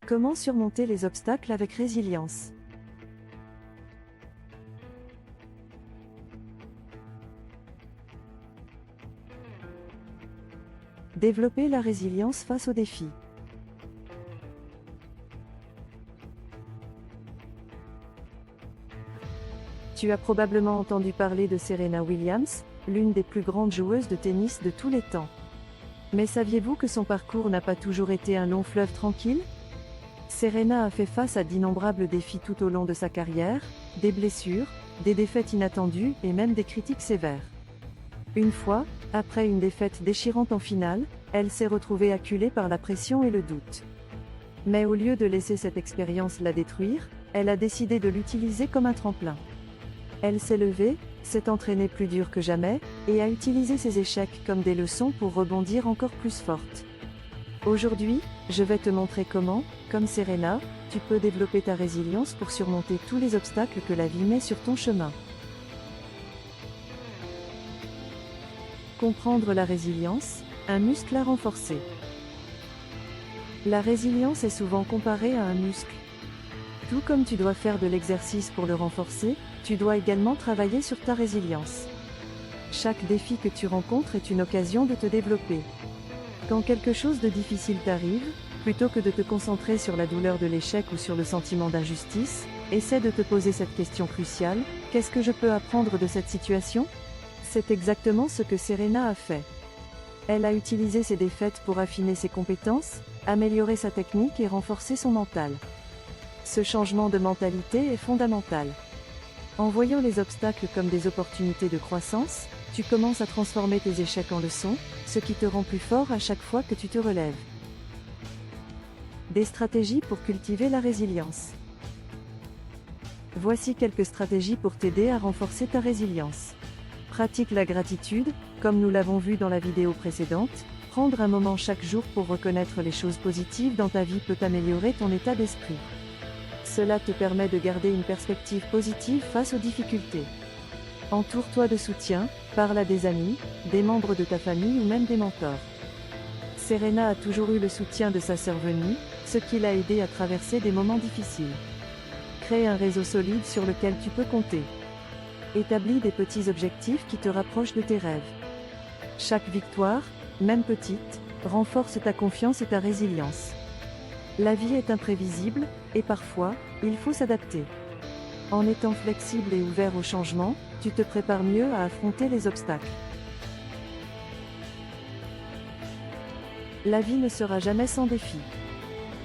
Comment surmonter les obstacles avec résilience? Développer la résilience face aux défis. Tu as probablement entendu parler de Serena Williams, l'une des plus grandes joueuses de tennis de tous les temps. Mais saviez-vous que son parcours n'a pas toujours été un long fleuve tranquille? Serena a fait face à d'innombrables défis tout au long de sa carrière, des blessures, des défaites inattendues et même des critiques sévères. Une fois, après une défaite déchirante en finale, elle s'est retrouvée acculée par la pression et le doute. Mais au lieu de laisser cette expérience la détruire, elle a décidé de l'utiliser comme un tremplin. Elle s'est levée, s'est entraînée plus dur que jamais, et a utilisé ses échecs comme des leçons pour rebondir encore plus forte. Aujourd'hui, je vais te montrer comment, comme Serena, tu peux développer ta résilience pour surmonter tous les obstacles que la vie met sur ton chemin. Comprendre la résilience, un muscle à renforcer. La résilience est souvent comparée à un muscle. Tout comme tu dois faire de l'exercice pour le renforcer, tu dois également travailler sur ta résilience. Chaque défi que tu rencontres est une occasion de te développer. Quand quelque chose de difficile t'arrive, plutôt que de te concentrer sur la douleur de l'échec ou sur le sentiment d'injustice, essaie de te poser cette question cruciale: qu'est-ce que je peux apprendre de cette situation? C'est exactement ce que Serena a fait. Elle a utilisé ses défaites pour affiner ses compétences, améliorer sa technique et renforcer son mental. Ce changement de mentalité est fondamental. En voyant les obstacles comme des opportunités de croissance, tu commences à transformer tes échecs en leçons, ce qui te rend plus fort à chaque fois que tu te relèves. Des stratégies pour cultiver la résilience. Voici quelques stratégies pour t'aider à renforcer ta résilience. Pratique la gratitude, comme nous l'avons vu dans la vidéo précédente. Prendre un moment chaque jour pour reconnaître les choses positives dans ta vie peut améliorer ton état d'esprit. Cela te permet de garder une perspective positive face aux difficultés. Entoure-toi de soutien, parle à des amis, des membres de ta famille ou même des mentors. Serena a toujours eu le soutien de sa sœur Venus, ce qui l'a aidé à traverser des moments difficiles. Crée un réseau solide sur lequel tu peux compter. Établis des petits objectifs qui te rapprochent de tes rêves. Chaque victoire, même petite, renforce ta confiance et ta résilience. La vie est imprévisible, et parfois, il faut s'adapter. En étant flexible et ouvert au changement, tu te prépares mieux à affronter les obstacles. La vie ne sera jamais sans défi.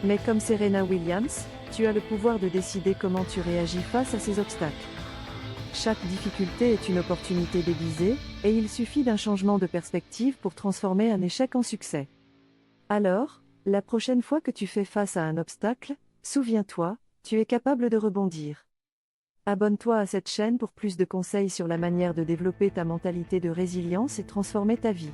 Mais comme Serena Williams, tu as le pouvoir de décider comment tu réagis face à ces obstacles. Chaque difficulté est une opportunité déguisée, et il suffit d'un changement de perspective pour transformer un échec en succès. Alors, la prochaine fois que tu fais face à un obstacle, souviens-toi, tu es capable de rebondir. Abonne-toi à cette chaîne pour plus de conseils sur la manière de développer ta mentalité de résilience et transformer ta vie.